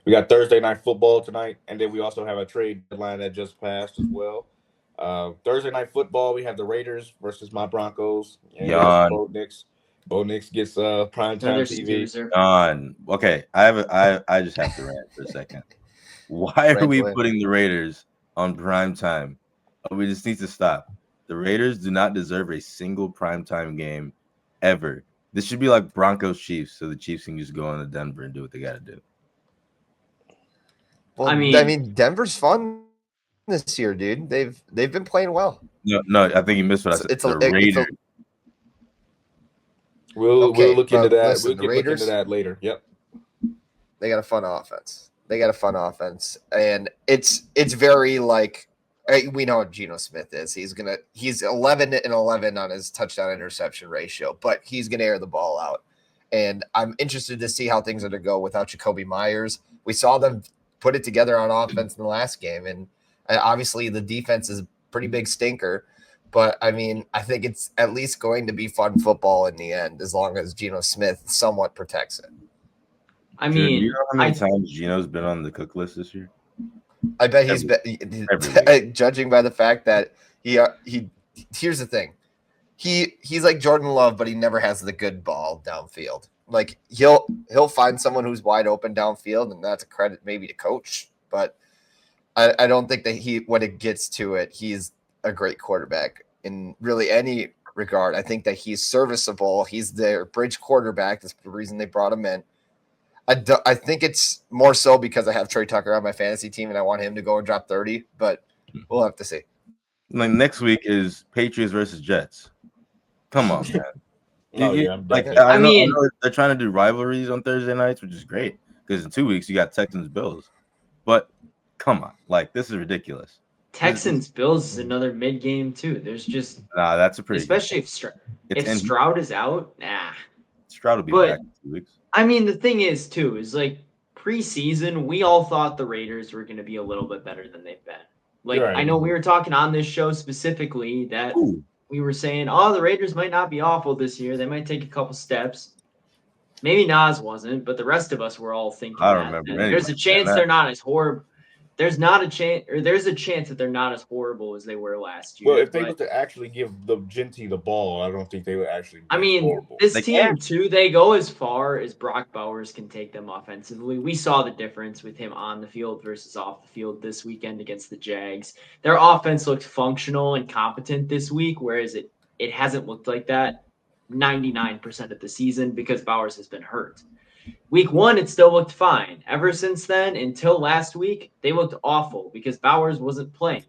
We got Thursday night football tonight, and then we also have a trade deadline that just passed as well. Thursday night football, we have the Raiders versus my Broncos, and yes, Yawn. Bo Nix. Bo Nix gets Another primetime TV. snoozer. Yawn. Okay, I just have to rant for a second. Why are Rant we away. putting the Raiders on prime time? We just need to stop. The Raiders do not deserve a single primetime game ever. This should be like Broncos Chiefs, so the Chiefs can just go on to Denver and do what they got to do. Well, I mean- Denver's fun this year, dude. They've been playing well. No, I think you missed what I said. The Raiders. We'll look into that. Listen, We'll the look Raiders, into that later. Yep. they got a fun offense. And it's very like we know what Geno Smith is. He's 11-11 on his touchdown interception ratio, but he's gonna air the ball out. And I'm interested to see how things are to go without Jacoby Myers. We saw them put it together on offense in the last game, and obviously the defense is a pretty big stinker. But I mean, I think it's at least going to be fun football in the end, as long as Geno Smith somewhat protects it. I Drew, do mean, you know how many times Geno's been on the cook list this year? I bet he's judging by the fact that he. Here's the thing, he's like Jordan Love, but he never has the good ball downfield. Like he'll find someone who's wide open downfield, and that's a credit maybe to coach. But I don't think that when it gets to it, he's a great quarterback in really any regard. I think that he's serviceable. He's their bridge quarterback. That's the reason they brought him in. I think it's more so because I have Trey Tucker on my fantasy team and I want him to go and drop 30, but we'll have to see. Like next week is Patriots versus Jets. Come on, man. I know they're trying to do rivalries on Thursday nights, which is great because in 2 weeks you got Texans Bills. But come on, like this is ridiculous. Texans Bills is another mid game too. There's just that's a pretty especially if Stroud is out. Stroud will be back in 2 weeks. I mean, the thing is too is like preseason, we all thought the Raiders were going to be a little bit better than they've been. Like right. I know we were talking on this show specifically that we were saying, oh, the Raiders might not be awful this year. They might take a couple steps. Maybe Nas wasn't, but the rest of us were all thinking I don't remember. There's a chance they're not as horrible. There's a chance that they're not as horrible as they were last year. Well, if they were to actually give the Genty the ball, I don't think they would actually be horrible. This team, too, they go as far as Brock Bowers can take them offensively. We saw the difference with him on the field versus off the field this weekend against the Jags. Their offense looked functional and competent this week, whereas it hasn't looked like that 99% of the season because Bowers has been hurt. Week 1, it still looked fine. Ever since then, until last week, they looked awful because Bowers wasn't playing.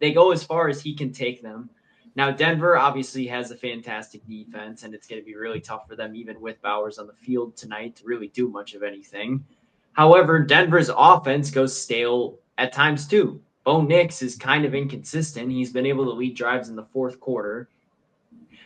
They go as far as he can take them. Now, Denver obviously has a fantastic defense, and it's going to be really tough for them, even with Bowers on the field tonight, to really do much of anything. However, Denver's offense goes stale at times too. Bo Nix is kind of inconsistent. He's been able to lead drives in the fourth quarter.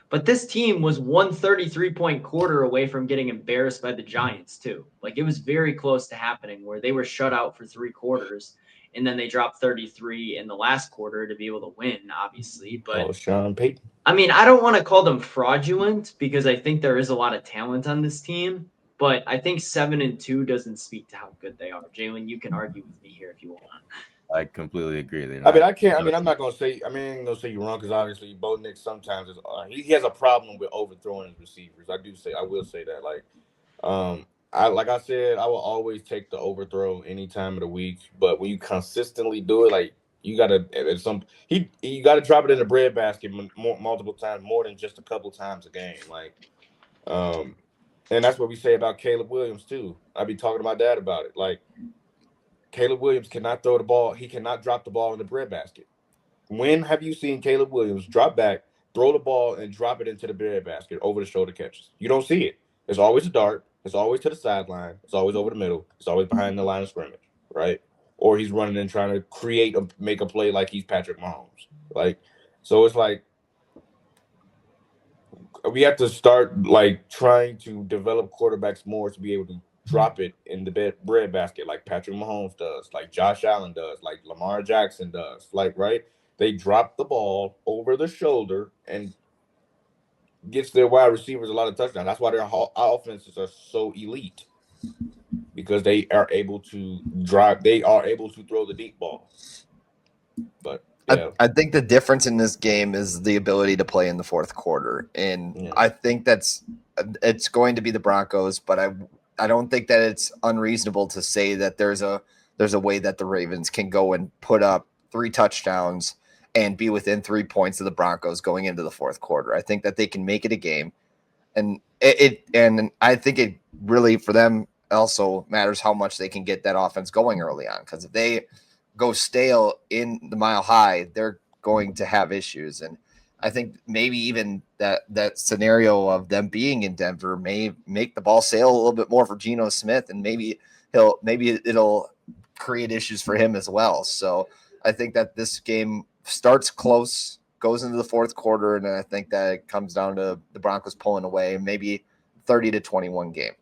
But this team was 133-point quarter away from getting embarrassed by the Giants, too. Like, it was very close to happening where they were shut out for 3 quarters, and then they dropped 33 in the last quarter to be able to win, obviously. But Sean Payton. I mean, I don't want to call them fraudulent because I think there is a lot of talent on this team. But I think 7-2 doesn't speak to how good they are. Jalen, you can argue with me here if you want. I completely agree. I'm not going to say. I mean, I'm going to say you're wrong because obviously Bo Nix sometimes he has a problem with overthrowing his receivers. I will say that. Like I said, I will always take the overthrow any time of the week. But when you consistently do it, like you got to you got to drop it in the breadbasket multiple times, more than just a couple times a game. And that's what we say about Caleb Williams too. I be talking to my dad about it. Like, Caleb Williams cannot throw the ball. He cannot drop the ball in the breadbasket. When have you seen Caleb Williams drop back, throw the ball, and drop it into the breadbasket over the shoulder catches? You don't see it. It's always a dart. It's always to the sideline. It's always over the middle. It's always behind the line of scrimmage, right? Or he's running and trying to make a play like he's Patrick Mahomes. So it's like we have to start trying to develop quarterbacks more to be able to drop it in the breadbasket like Patrick Mahomes does, like Josh Allen does, like Lamar Jackson does. Right? They drop the ball over the shoulder and gets their wide receivers a lot of touchdowns. That's why their offenses are so elite. because they are able to drive. They are able to throw the deep ball. But yeah. I think the difference in this game is the ability to play in the fourth quarter, and I think it's going to be the Broncos. But I don't think that it's unreasonable to say that there's a way that the Ravens can go and put up 3 touchdowns and be within 3 points of the Broncos going into the fourth quarter. I think that they can make it a game, and and I think it really for them also matters how much they can get that offense going early on, because if they go stale in the Mile High, they're going to have issues. And I think maybe even that scenario of them being in Denver may make the ball sail a little bit more for Geno Smith, and maybe it'll create issues for him as well. So I think that this game starts close, goes into the fourth quarter, and I think that it comes down to the Broncos pulling away, maybe 30-21 game.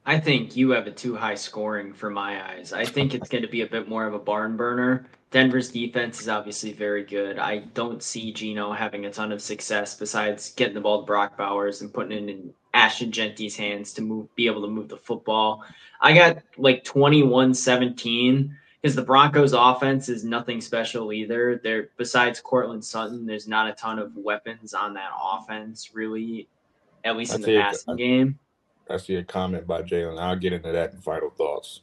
I think you have it too high scoring for my eyes. I think it's going to be a bit more of a barn burner. Denver's defense is obviously very good. I don't see Geno having a ton of success besides getting the ball to Brock Bowers and putting it in Ashton Genty's hands to be able to move the football. I got like 21-17 because the Broncos offense is nothing special either. Besides Cortland Sutton, there's not a ton of weapons on that offense really, at least in the passing game. I see a comment by Jalen. I'll get into that in final thoughts.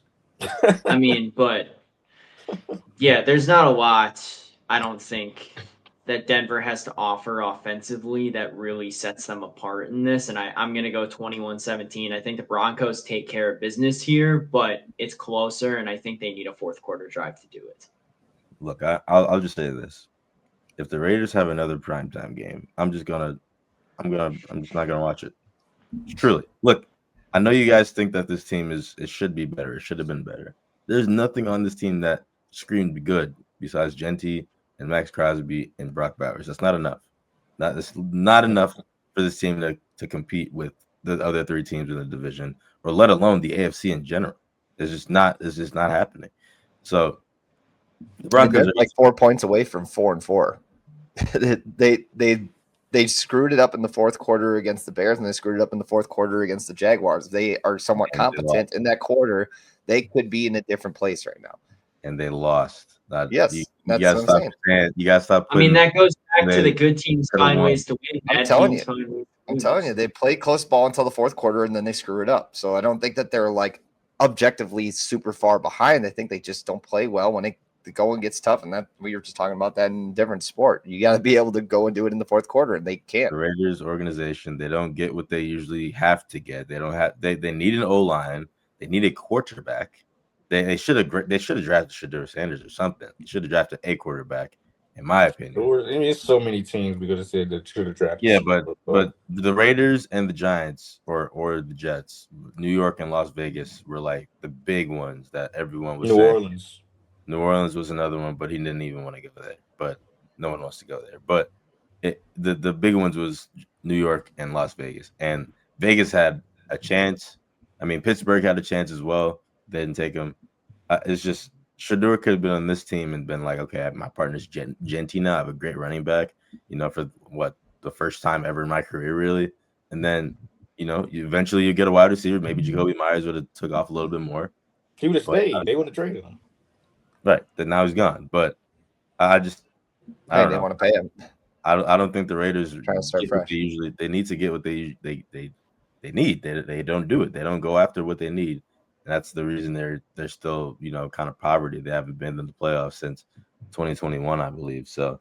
I mean, but yeah, there's not a lot, I don't think, that Denver has to offer offensively that really sets them apart in this. And I'm going to go 21-17. I think the Broncos take care of business here, but it's closer, and I think they need a fourth quarter drive to do it. Look, I'll just say this. If the Raiders have another primetime game, I'm just not gonna watch it. Truly. Look, I know you guys think that this team it should be better. It should have been better. There's nothing on this team that screamed good besides Genty and Max Crosby and Brock Bowers. That's not enough. That's not enough for this team to compete with the other 3 teams in the division, or let alone the AFC in general. It's just not happening. So the Broncos are like 4 points away from 4-4. They screwed it up in the fourth quarter against the Bears, and they screwed it up in the fourth quarter against the Jaguars. They are somewhat competent in that quarter. They could be in a different place right now. And they lost. Yes, you gotta stop saying. You gotta stop. I mean, that goes back to the good teams find ways to win. I'm telling you, they play close ball until the fourth quarter, and then they screw it up. So I don't think that they're like objectively super far behind. I think they just don't play well when the going gets tough, and that we were just talking about that in a different sport. You got to be able to go and do it in the fourth quarter, and they can't. The Raiders organization, they don't get what they usually have to get. They don't have. They need an O-line. They need a quarterback. They should have drafted Shedeur Sanders or something. They should have drafted a quarterback, in my opinion. I mean, it's so many teams because I said they should have drafted. Yeah, but the Raiders and the Giants or the Jets, New York and Las Vegas were like the big ones that everyone was saying. New Orleans was another one, but he didn't even want to go there. But no one wants to go there. But the big ones was New York and Las Vegas. And Vegas had a chance. I mean, Pittsburgh had a chance as well. They didn't take him. It's just Shedeur could have been on this team and been like, okay, my partner's Genty now. I have a great running back, for the first time ever in my career, really. And then, eventually you get a wide receiver. Maybe Jacoby Myers would have took off a little bit more. He would have stayed. They would have traded him. Right. Then now he's gone. But I don't know. Want to pay him. I don't think the Raiders trying to start fresh. They need to get what they need. They don't do it. They don't go after what they need. And that's the reason they're still, kind of poverty. They haven't been in the playoffs since 2021, I believe. So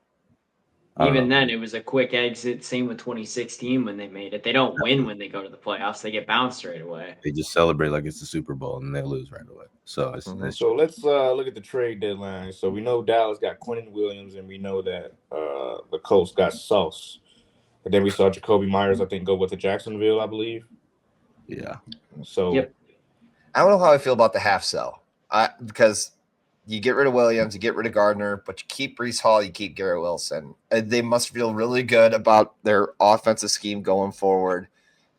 even then, it was a quick exit. Same with 2016 when they made it. They don't win when they go to the playoffs. They get bounced right away. They just celebrate like it's the Super Bowl, and they lose right away. So so let's look at the trade deadline. So we know Dallas got Quentin Williams, and we know that the Colts got SOS. And then we saw Jacoby Myers, I think, go with the Jacksonville, I believe. Yeah. So yep. I don't know how I feel about the half sell. Because you get rid of Williams, you get rid of Gardner, but you keep Breece Hall, you keep Garrett Wilson. They must feel really good about their offensive scheme going forward.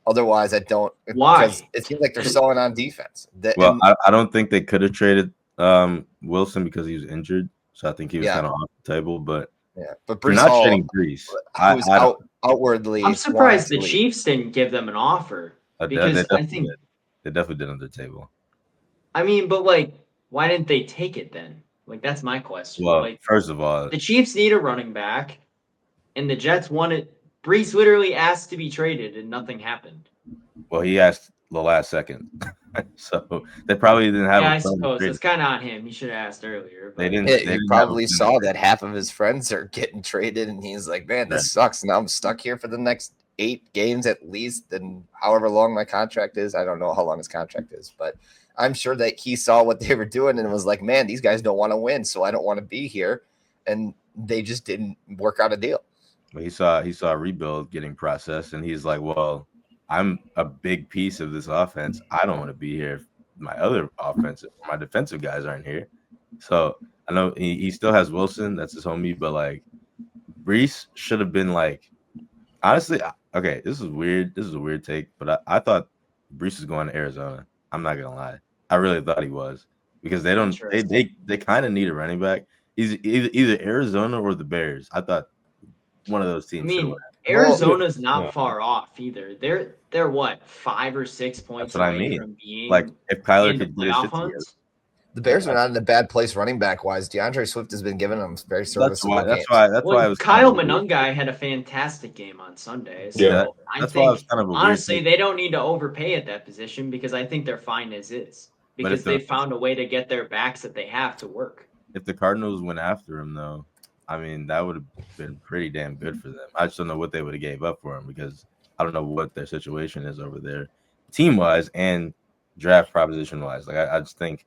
Otherwise, I don't. Why? Because it seems like they're selling on defense. I don't think they could have traded Wilson because he was injured. So I think he was kind of off the table. But Breece not Hall, trading Breece. Outwardly. I'm surprised the Chiefs didn't give them an offer because I think They definitely did on their table. I mean, but like, why didn't they take it then? Like, that's my question. Well, like, first of all, the Chiefs need a running back, and the Jets wanted. Brees literally asked to be traded, and nothing happened. Well, he asked the last second, so they probably didn't have. Yeah, I suppose it's kind of on him. He should have asked earlier. But. They didn't. He probably saw that half of his friends are getting traded, and he's like, "Man, this sucks. Now I'm stuck here for the next 8 games at least, and however long my contract is. I don't know how long his contract is, but I'm sure that he saw what they were doing and was like, "Man, these guys don't want to win, so I don't want to be here." And they just didn't work out a deal. But he saw a rebuild getting processed, and he's like, "Well, I'm a big piece of this offense. I don't want to be here if my other offensive, my defensive guys aren't here." So I know he still has Wilson, that's his homie, but like Brees should have been like, honestly, okay, this is weird. This is a weird take, but I thought Brees was going to Arizona. I'm not gonna lie, I really thought he was because they don't they kind of need a running back. He's either Arizona or the Bears. I thought one of those teams. I mean, Arizona's not far off either. They're what, 5 or 6 points away from being like if Kyler in could the get his playoff shit together. hunt. The Bears are not in a bad place running back wise. DeAndre Swift has been giving them very serviceable. That's why I was Kyle Monungai had a fantastic game on Sunday. So I think honestly they don't need to overpay at that position because I think they're fine as is. Because they found a way to get their backs that they have to work. If the Cardinals went after him though, I mean that would have been pretty damn good for them. I just don't know what they would have gave up for him because I don't know what their situation is over there, team wise and draft proposition wise. Like I just think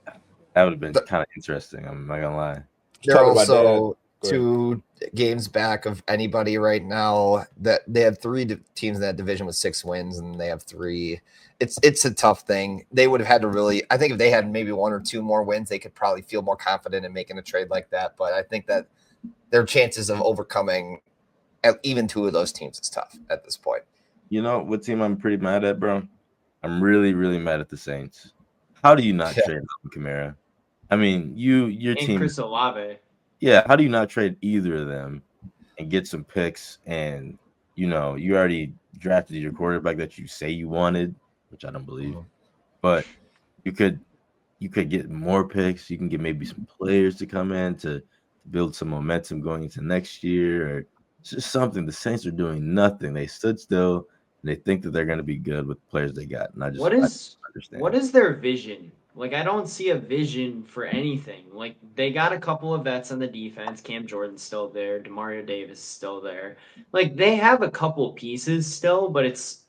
that would have been kind of interesting. I'm not gonna lie. They're also 2 games back of anybody right now. That they have 3 teams in that division with 6 wins, and they have 3. It's a tough thing. They would have had to really. I think if they had maybe 1 or 2 more wins, they could probably feel more confident in making a trade like that. But I think that their chances of overcoming even 2 of those teams is tough at this point. You know what team I'm pretty mad at, bro? I'm really, really mad at the Saints. How do you not trade Kamara? I mean, your team. Chris Olave. Yeah, how do you not trade either of them and get some picks? And you already drafted your quarterback that you say you wanted, which I don't believe. But you could get more picks. You can get maybe some players to come in to build some momentum going into next year, or just something. The Saints are doing nothing. They stood still and they think that they're going to be good with the players they got. And I don't understand. What is their vision? Like, I don't see a vision for anything. Like, they got a couple of vets on the defense. Cam Jordan's still there. Demario Davis is still there. Like, they have a couple pieces still, but it's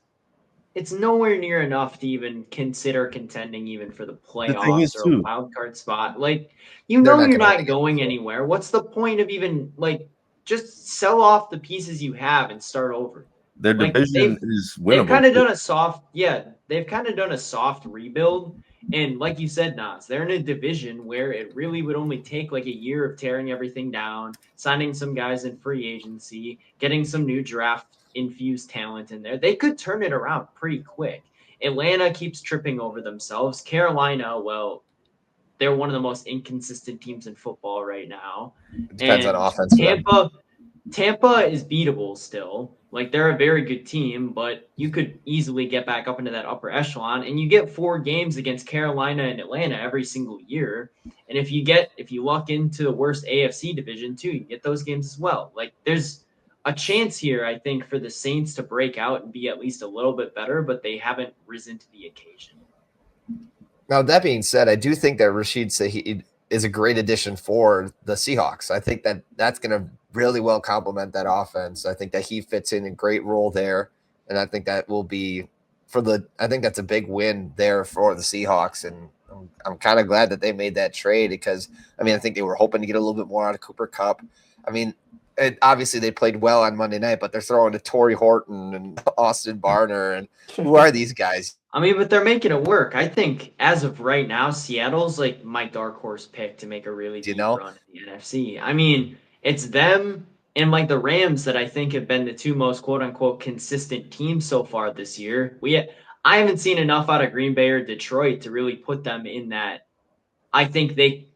nowhere near enough to even consider contending even for the playoffs or a wild card spot. Like, you're not going anywhere. What's the point of even, like, just sell off the pieces you have and start over? Their division is winnable. They've kind of done a soft rebuild. And like you said, Nas, they're in a division where it really would only take like a year of tearing everything down, signing some guys in free agency, getting some new draft-infused talent in there. They could turn it around pretty quick. Atlanta keeps tripping over themselves. Carolina, well, they're one of the most inconsistent teams in football right now. It depends on offense. Tampa is beatable still. Like, they're a very good team, but you could easily get back up into that upper echelon. And you get 4 games against Carolina and Atlanta every single year. And if you luck into the worst AFC division too, you get those games as well. Like, there's a chance here, I think, for the Saints to break out and be at least a little bit better, but they haven't risen to the occasion. Now, that being said, I do think that Rashid Shaheed is a great addition for the Seahawks. I think that that's going to really well complement that offense. I think that he fits in a great role there. And I think that will be I think that's a big win there for the Seahawks. And I'm kind of glad that they made that trade because, I mean, I think they were hoping to get a little bit more out of Cooper Kupp. I mean, obviously they played well on Monday night, but they're throwing to Torrey Horton and Austin Barner. And who are these guys? I mean, but they're making it work. I think as of right now, Seattle's like my dark horse pick to make a really deep run in the NFC. I mean, it's them and like the Rams that I think have been the 2 most quote unquote consistent teams so far this year. I haven't seen enough out of Green Bay or Detroit to really put them in that. I think they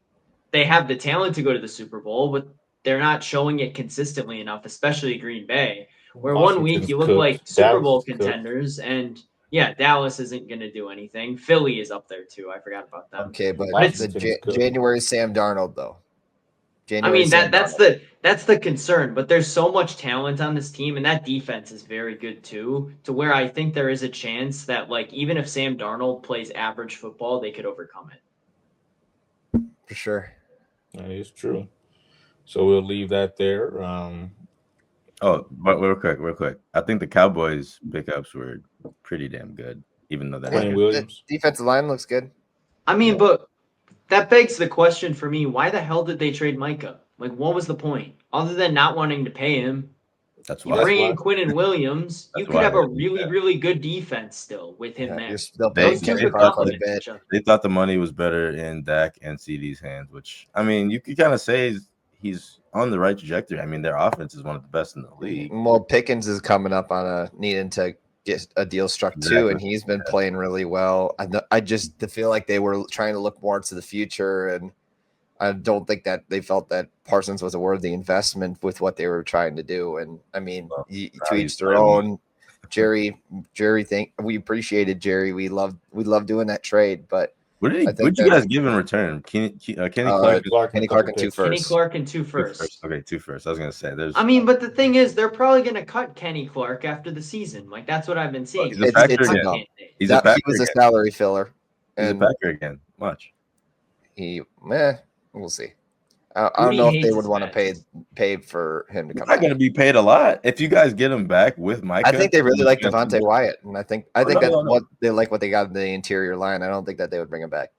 have the talent to go to the Super Bowl, but they're not showing it consistently enough, especially Green Bay, where one week you look like Super Bowl contenders and Yeah, Dallas isn't going to do anything. Philly is up there too. I forgot about them. Okay, but the January Sam Darnold though. January that's the concern. But there's so much talent on this team, and that defense is very good too. To where I think there is a chance that like even if Sam Darnold plays average football, they could overcome it. For sure, that is true. So we'll leave that there. But real quick. I think the Cowboys pickups were pretty damn good, even though they're Williams. The defensive line looks good. I mean, but that begs the question for me: why the hell did they trade Micah? Like, what was the point other than not wanting to pay him? That's why. You bring in Quinnen Williams, you could have a really good defense still with him there. They thought the money was better in Dak and CD's hands, which I mean, you could kind of say he's on the right trajectory. I mean, their offense is one of the best in the league. Well, Pickens is coming up on needing to get a deal struck too, and he's been playing really well. I just feel like they were trying to look more to the future, and I don't think that they felt that Parsons was a worthy investment with what they were trying to do. And I mean, to each their own. Jerry, we appreciated Jerry. We love doing that trade, but what did you guys give in return? Kenny Clark and 2 firsts. Kenny Clark and 2 firsts. Okay, 2 firsts. I was gonna say there's. I mean, but the thing is, they're probably gonna cut Kenny Clark after the season. Like that's what I've been seeing. He's a Packer again. He was a salary filler. He's a Packer again. Much. We'll see. I don't know if they would want to pay for him to come back. He's not going to be paid a lot. If you guys get him back with Micah. I think they really like Devontae Wyatt, and I think what they like what they got in the interior line. I don't think that they would bring him back.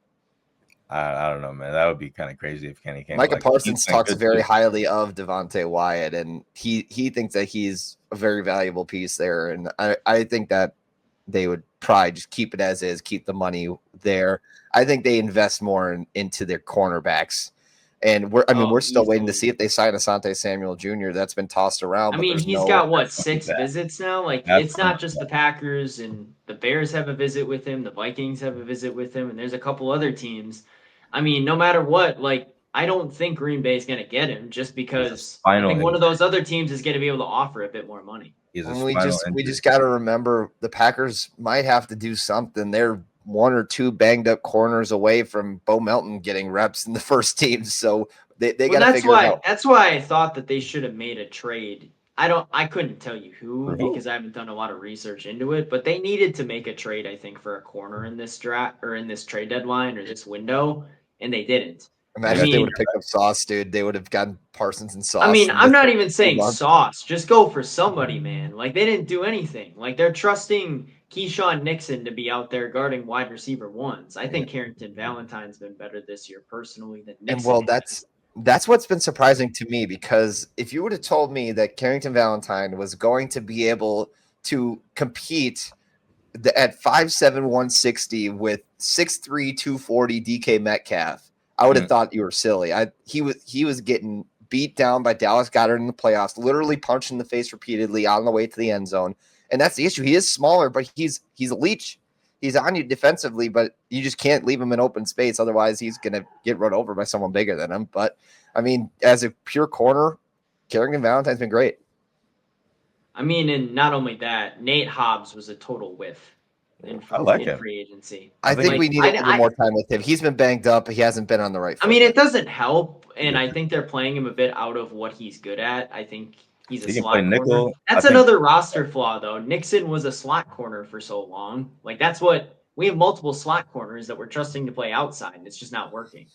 I don't know, man. That would be kind of crazy if Kenny came. Micah Parsons talks very highly of Devontae Wyatt, and he thinks that he's a very valuable piece there. And I think that they would probably just keep it as is, keep the money there. I think they invest more into their cornerbacks. And we're still waiting to see if they sign Asante Samuel Jr. That's been tossed around. I mean, he's got 6 visits now. Like it's not just the Packers and the Bears have a visit with him. The Vikings have a visit with him, and there's a couple other teams. I mean, no matter what, like I don't think Green Bay is going to get him just because I think one of those other teams is going to be able to offer a bit more money. We just got to remember the Packers might have to do something. They're 1 or 2 banged up corners away from Bo Melton getting reps in the first team. So they got to figure it out. That's why I thought that they should have made a trade. I couldn't tell you who because I haven't done a lot of research into it, but they needed to make a trade, I think, for a corner in this draft or in this trade deadline or this window, and they didn't. Imagine if they would have picked up Sauce, dude. They would have gotten Parsons and Sauce. I mean, I'm not even saying Sauce. Just go for somebody, man. Like, they didn't do anything. Like, they're trusting Keyshawn Nixon to be out there guarding wide receiver ones. I think Carrington Valentine's been better this year personally than Nixon. And, that's what's been surprising to me because if you would have told me that Carrington Valentine was going to be able to compete at 5'7", 160 with 6'3", 240 DK Metcalf, I would have thought you were silly. He was getting beat down by Dallas Goedert in the playoffs, literally punched in the face repeatedly on the way to the end zone. And that's the issue. He is smaller, but he's a leech. He's on you defensively, but you just can't leave him in open space. Otherwise, he's going to get run over by someone bigger than him. But, I mean, as a pure corner, Carrington Valentine's been great. I mean, and not only that, Nate Hobbs was a total whiff. In free agency. I think we need a little more time with him. He's been banged up. He hasn't been on the right foot. I mean, it doesn't help, and I think they're playing him a bit out of what he's good at. I think he's a slot corner. That's another roster flaw, though. Nixon was a slot corner for so long. Like, that's what – we have multiple slot corners that we're trusting to play outside, and it's just not working.